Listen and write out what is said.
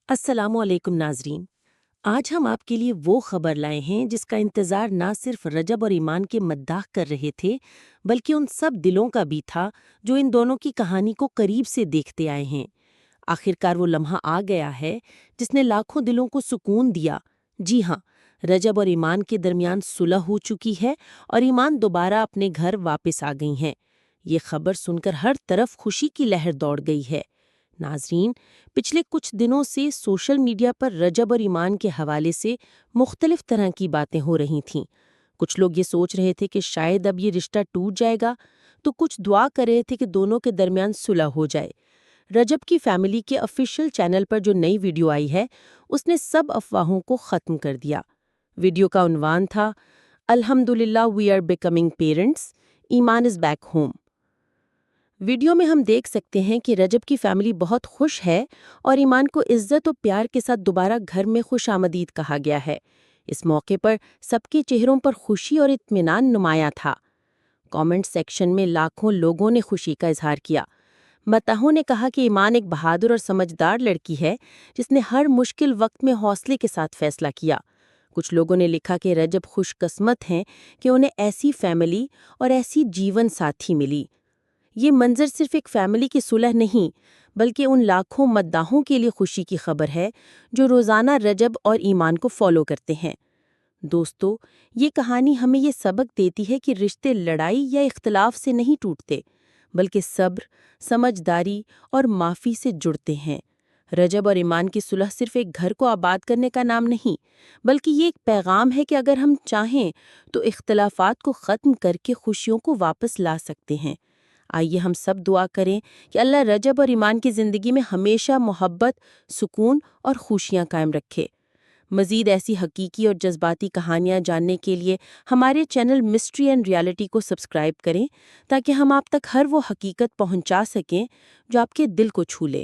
السلام علیکم ناظرین، آج ہم آپ کے لیے وہ خبر لائے ہیں جس کا انتظار نہ صرف رجب اور ایمان کے مداح کر رہے تھے بلکہ ان سب دلوں کا بھی تھا جو ان دونوں کی کہانی کو قریب سے دیکھتے آئے ہیں۔ آخرکار وہ لمحہ آ گیا ہے جس نے لاکھوں دلوں کو سکون دیا۔ جی ہاں، رجب اور ایمان کے درمیان صلح ہو چکی ہے اور ایمان دوبارہ اپنے گھر واپس آ گئی ہیں۔ یہ خبر سن کر ہر طرف خوشی کی لہر دوڑ گئی ہے۔ ناظرین، پچھلے کچھ دنوں سے سوشل میڈیا پر رجب اور ایمان کے حوالے سے مختلف طرح کی باتیں ہو رہی تھیں۔ کچھ لوگ یہ سوچ رہے تھے کہ شاید اب یہ رشتہ ٹوٹ جائے گا، تو کچھ دعا کر رہے تھے کہ دونوں کے درمیان صلح ہو جائے۔ رجب کی فیملی کے آفیشیل چینل پر جو نئی ویڈیو آئی ہے، اس نے سب افواہوں کو ختم کر دیا۔ ویڈیو کا عنوان تھا الحمدللہ وی آر بیکمنگ پیرنٹس، ایمان از بیک ہوم۔ ویڈیو میں ہم دیکھ سکتے ہیں کہ رجب کی فیملی بہت خوش ہے اور ایمان کو عزت و پیار کے ساتھ دوبارہ گھر میں خوش آمدید کہا گیا ہے۔ اس موقع پر سب کے چہروں پر خوشی اور اطمینان نمایاں تھا۔ کامنٹ سیکشن میں لاکھوں لوگوں نے خوشی کا اظہار کیا۔ مداحوں نے کہا کہ ایمان ایک بہادر اور سمجھدار لڑکی ہے جس نے ہر مشکل وقت میں حوصلے کے ساتھ فیصلہ کیا۔ کچھ لوگوں نے لکھا کہ رجب خوش قسمت ہیں کہ انہیں ایسی فیملی اور ایسی جیون ساتھی ملی۔ یہ منظر صرف ایک فیملی کی صلح نہیں بلکہ ان لاکھوں مداحوں کے لیے خوشی کی خبر ہے جو روزانہ رجب اور ایمان کو فالو کرتے ہیں۔ دوستو، یہ کہانی ہمیں یہ سبق دیتی ہے کہ رشتے لڑائی یا اختلاف سے نہیں ٹوٹتے بلکہ صبر، سمجھداری اور معافی سے جڑتے ہیں۔ رجب اور ایمان کی صلح صرف ایک گھر کو آباد کرنے کا نام نہیں بلکہ یہ ایک پیغام ہے کہ اگر ہم چاہیں تو اختلافات کو ختم کر کے خوشیوں کو واپس لا سکتے ہیں۔ آئیے ہم سب دعا کریں کہ اللہ رجب اور ایمان کی زندگی میں ہمیشہ محبت، سکون اور خوشیاں قائم رکھے۔ مزید ایسی حقیقی اور جذباتی کہانیاں جاننے کے لیے ہمارے چینل مسٹری اینڈ ریالٹی کو سبسکرائب کریں تاکہ ہم آپ تک ہر وہ حقیقت پہنچا سکیں جو آپ کے دل کو چھو لے۔